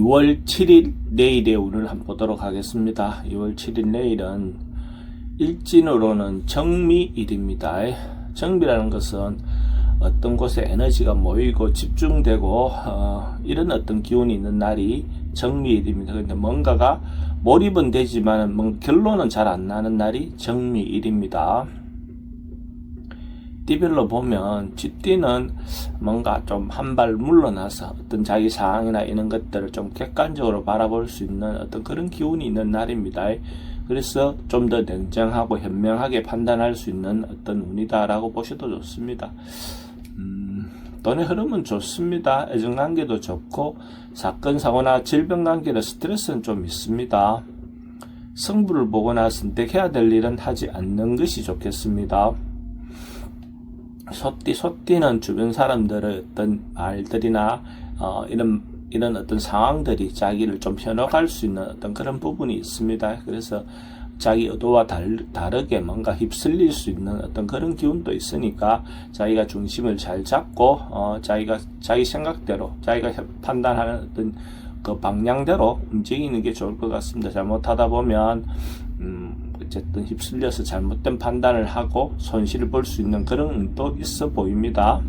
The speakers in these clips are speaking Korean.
2월 7일 내일의 운을 한번 보도록 하겠습니다. 2월 7일 내일은 일진으로는 정미일입니다. 정미라는 것은 어떤 곳에 에너지가 모이고 집중되고 이런 어떤 기운이 있는 날이 정미일입니다. 근데 뭔가가 몰입은 되지만 결론은 잘 안 나는 날이 정미일입니다. 띠별로 보면 쥐띠는 뭔가 좀 한 발 물러나서 어떤 자기 상황이나 이런 것들을 좀 객관적으로 바라볼 수 있는 어떤 그런 기운이 있는 날입니다. 그래서 좀 더 냉정하고 현명하게 판단할 수 있는 어떤 운이다라고 보셔도 좋습니다. 돈의 흐름은 좋습니다. 애정관계도 좋고 사건 사고나 질병관계의 스트레스는 좀 있습니다. 승부를 보거나 선택해야 될 일은 하지 않는 것이 좋겠습니다. 소띠는 주변 사람들의 어떤 말들이나 이런 어떤 상황들이 자기를 좀 현혹할 수 있는 어떤 그런 부분이 있습니다. 그래서 자기 의도와 다르게 뭔가 휩쓸릴 수 있는 어떤 그런 기운도 있으니까 자기가 중심을 잘 잡고 자기 생각대로 자기가 판단하는 어떤 그 방향대로 움직이는 게 좋을 것 같습니다. 잘못하다 보면 어쨌든 휩쓸려서 잘못된 판단을 하고 손실을 볼 수 있는 그런 운도 있어 보입니다.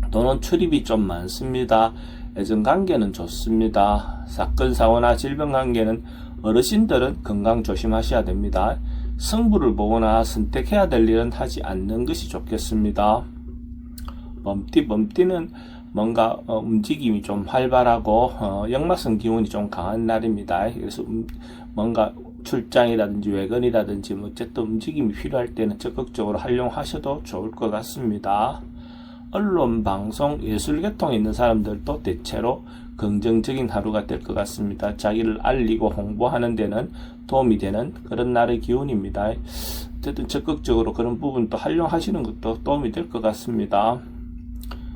돈은 출입이 좀 많습니다. 애정관계는 좋습니다. 사건 사고나 질병관계는 어르신들은 건강 조심하셔야 됩니다. 승부를 보거나 선택해야 될 일은 하지 않는 것이 좋겠습니다. 범띠는 뭔가 움직임이 좀 활발하고 역마성 기운이 좀 강한 날입니다. 그래서 뭔가 출장이라든지 외근이라든지 어쨌든 움직임이 필요할 때는 적극적으로 활용하셔도 좋을 것 같습니다. 언론, 방송, 예술계통에 있는 사람들도 대체로 긍정적인 하루가 될 것 같습니다. 자기를 알리고 홍보하는 데는 도움이 되는 그런 날의 기운입니다. 어쨌든 적극적으로 그런 부분도 활용하시는 것도 도움이 될 것 같습니다.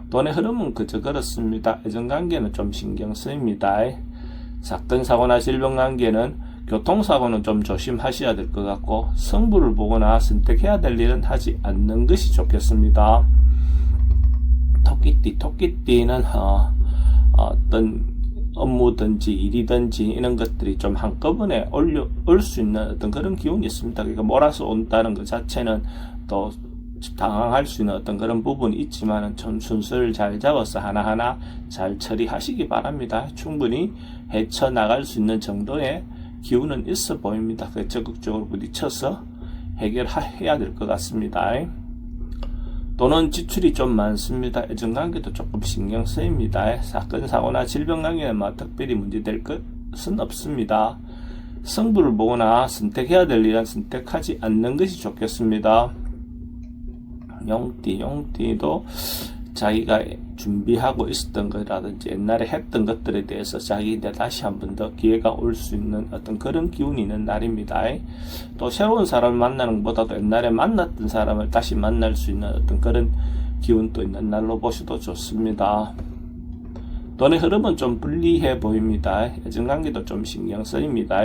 돈의 흐름은 그저 그렇습니다. 애정관계는 좀 신경 쓰입니다. 사건, 사고나 질병관계는 교통사고는 좀 조심하셔야 될 것 같고 승부를 보거나 선택해야 될 일은 하지 않는 것이 좋겠습니다. 토끼띠는 어떤 업무든지 일이든지 이런 것들이 좀 한꺼번에 올 수 있는 어떤 그런 기운이 있습니다. 그러니까 몰아서 온다는 것 자체는 또 당황할 수 있는 어떤 그런 부분이 있지만 좀 순서를 잘 잡아서 하나하나 잘 처리하시기 바랍니다. 충분히 헤쳐나갈 수 있는 정도의 기운은 있어 보입니다. 적극적으로 부딪혀서 해결해야 될 것 같습니다. 돈은 지출이 좀 많습니다. 애정관계도 조금 신경 쓰입니다. 사건 사고나 질병관계는 특별히 문제될 것은 없습니다. 승부를 보거나 선택해야 될 일은 선택하지 않는 것이 좋겠습니다. 용띠도 자기가 준비하고 있었던 것이라든지 옛날에 했던 것들에 대해서 자기한테 다시 한 번 더 기회가 올 수 있는 어떤 그런 기운이 있는 날입니다. 또 새로운 사람을 만나는 것보다도 옛날에 만났던 사람을 다시 만날 수 있는 어떤 그런 기운도 있는 날로 보셔도 좋습니다. 돈의 흐름은 좀 불리해 보입니다. 애정관계도 좀 신경 쓰입니다.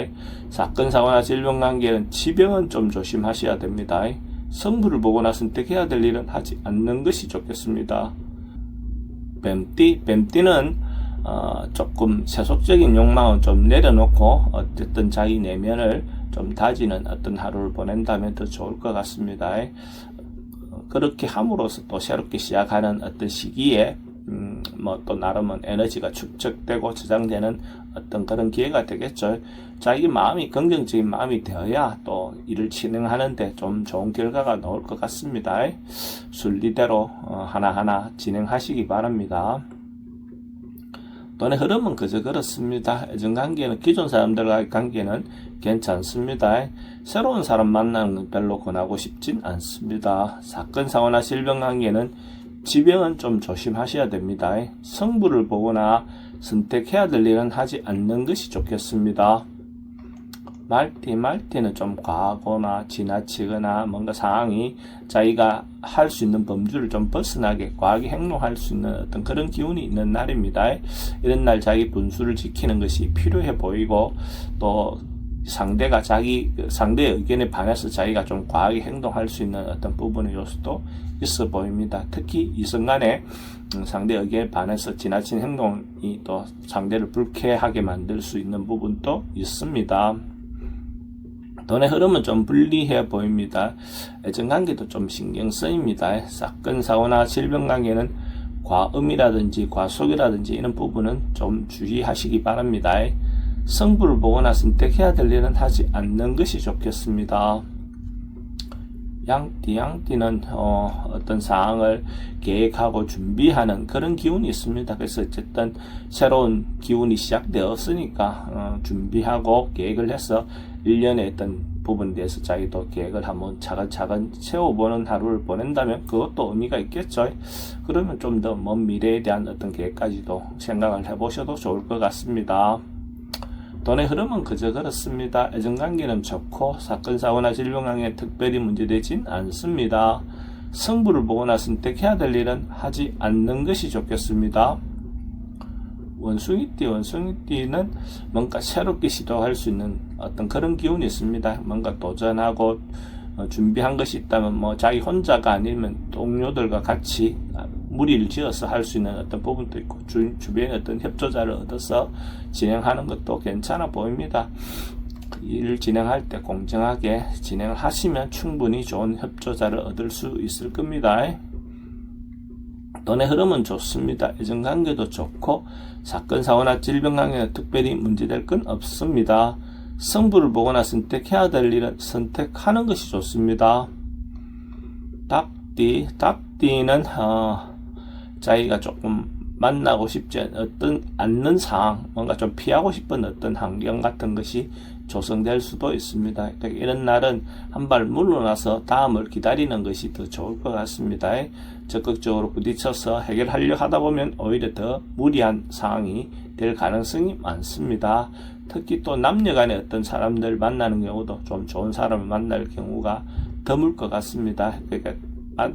사건 사고나 질병관계는 지병은 좀 조심하셔야 됩니다. 승부를 보거나 선택해야 될 일은 하지 않는 것이 좋겠습니다. 뱀띠는 조금 세속적인 욕망은 좀 내려놓고 어쨌든 자기 내면을 좀 다지는 어떤 하루를 보낸다면 더 좋을 것 같습니다. 그렇게 함으로써 또 새롭게 시작하는 어떤 시기에 또 나름은 에너지가 축적되고 저장되는 어떤 그런 기회가 되겠죠. 자기 마음이 긍정적인 마음이 되어야 또 일을 진행하는데 좀 좋은 결과가 나올 것 같습니다. 순리대로 하나하나 진행하시기 바랍니다. 돈의 흐름은 그저 그렇습니다. 애정관계는 기존 사람들과의 관계는 괜찮습니다. 새로운 사람 만나는 건 별로 권하고 싶진 않습니다. 사건 사고나 질병관계는 지병은 좀 조심하셔야 됩니다. 승부를 보거나 선택해야 될 일은 하지 않는 것이 좋겠습니다. 말띠는 좀 과하거나 지나치거나 뭔가 상황이 자기가 할 수 있는 범주를 좀 벗어나게 과하게 행동할 수 있는 어떤 그런 기운이 있는 날입니다. 이런 날 자기 분수를 지키는 것이 필요해 보이고 또 상대의 의견에 반해서 자기가 좀 과하게 행동할 수 있는 어떤 부분의 요소도 있어 보입니다. 특히 이 순간에 상대의 의견에 반해서 지나친 행동이 또 상대를 불쾌하게 만들 수 있는 부분도 있습니다. 돈의 흐름은 좀 불리해 보입니다. 애정관계도 좀 신경 쓰입니다. 사건, 사고나 질병 관계는 과음이라든지 과속이라든지 이런 부분은 좀 주의하시기 바랍니다. 승부를 보거나 선택해야 될 일은 하지 않는 것이 좋겠습니다. 양띠는 어떤 사항을 계획하고 준비하는 그런 기운이 있습니다. 그래서 어쨌든 새로운 기운이 시작되었으니까 준비하고 계획을 해서 1년의 어떤 부분에 대해서 자기도 계획을 한번 차근차근 세워보는 하루를 보낸다면 그것도 의미가 있겠죠. 그러면 좀 더 먼 미래에 대한 어떤 계획까지도 생각을 해보셔도 좋을 것 같습니다. 돈의 흐름은 그저 그렇습니다. 애정관계는 좋고 사건, 사고나 질병 관계에 특별히 문제되진 않습니다. 승부를 보거나 선택해야 될 일은 하지 않는 것이 좋겠습니다. 원숭이띠는 뭔가 새롭게 시도할 수 있는 어떤 그런 기운이 있습니다. 뭔가 도전하고 준비한 것이 있다면 자기 혼자가 아니면 동료들과 같이 무리를 지어서 할 수 있는 어떤 부분도 있고 주변에 어떤 협조자를 얻어서 진행하는 것도 괜찮아 보입니다. 일을 진행할 때 공정하게 진행을 하시면 충분히 좋은 협조자를 얻을 수 있을 겁니다. 돈의 흐름은 좋습니다. 애정관계도 좋고 사건, 사고나 질병 관계는 특별히 문제될 건 없습니다. 승부를 보거나 선택해야 될 일은 선택하는 것이 좋습니다. 닭띠는 자기가 조금 만나고 싶지 않는 상황, 뭔가 좀 피하고 싶은 어떤 환경 같은 것이 조성될 수도 있습니다. 그러니까 이런 날은 한 발 물러나서 다음을 기다리는 것이 더 좋을 것 같습니다. 적극적으로 부딪혀서 해결하려 하다 보면 오히려 더 무리한 상황이 될 가능성이 많습니다. 특히 또 남녀간의 어떤 사람들 만나는 경우도 좀 좋은 사람을 만날 경우가 드물 것 같습니다. 그러니까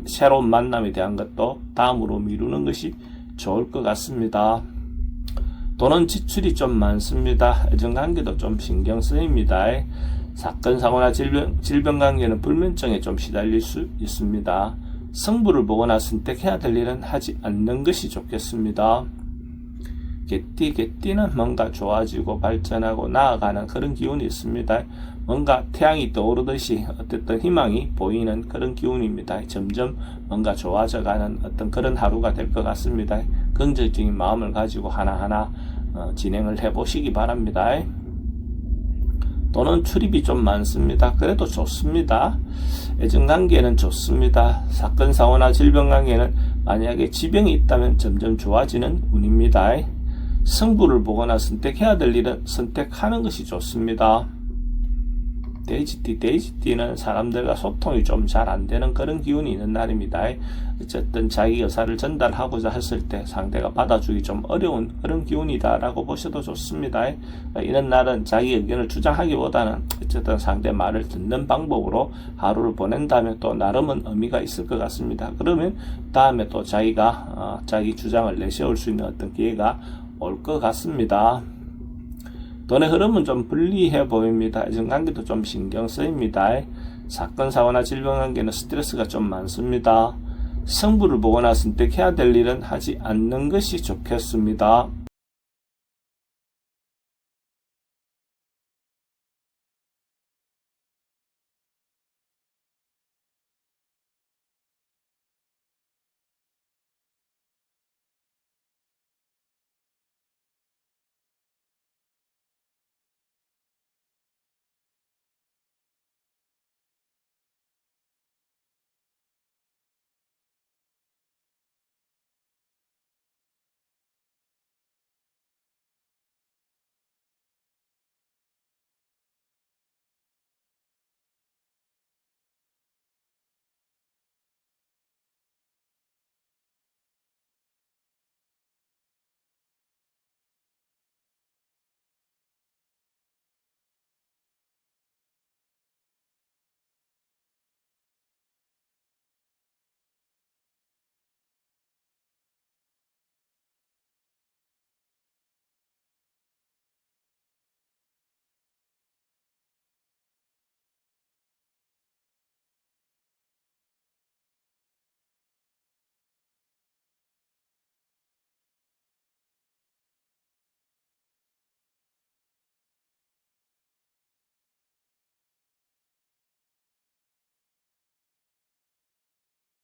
새로운 만남에 대한 것도 다음으로 미루는 것이 좋을 것 같습니다. 돈은 지출이 좀 많습니다. 애정관계도 좀 신경 쓰입니다. 사건, 사고나 질병 관계는 불면증에 좀 시달릴 수 있습니다. 승부를 보거나 선택해야 될 일은 하지 않는 것이 좋겠습니다. 개띠는 뭔가 좋아지고 발전하고 나아가는 그런 기운이 있습니다. 뭔가 태양이 떠오르듯이 어쨌든 희망이 보이는 그런 기운입니다. 점점 뭔가 좋아져가는 어떤 그런 하루가 될 것 같습니다. 긍정적인 마음을 가지고 하나하나 진행을 해보시기 바랍니다. 돈은 출입이 좀 많습니다. 그래도 좋습니다. 애정관계는 좋습니다. 사건, 사고나 질병 관계는 만약에 지병이 있다면 점점 좋아지는 운입니다. 승부를 보거나 선택해야 될 일은 선택하는 것이 좋습니다. 돼지띠는 사람들과 소통이 좀 잘 안 되는 그런 기운이 있는 날입니다. 어쨌든 자기 의사를 전달하고자 했을 때 상대가 받아주기 좀 어려운 그런 기운이다 라고 보셔도 좋습니다. 이런 날은 자기 의견을 주장하기보다는 어쨌든 상대 말을 듣는 방법으로 하루를 보낸다면 또 나름은 의미가 있을 것 같습니다. 그러면 다음에 또 자기가 자기 주장을 내세울 수 있는 어떤 기회가 올 것 같습니다. 돈의 흐름은 좀 불리해 보입니다. 애정관계도 좀 신경 쓰입니다. 사건, 사고나 질병 관계는 스트레스가 좀 많습니다. 승부를 보거나 선택해야 될 일은 하지 않는 것이 좋겠습니다.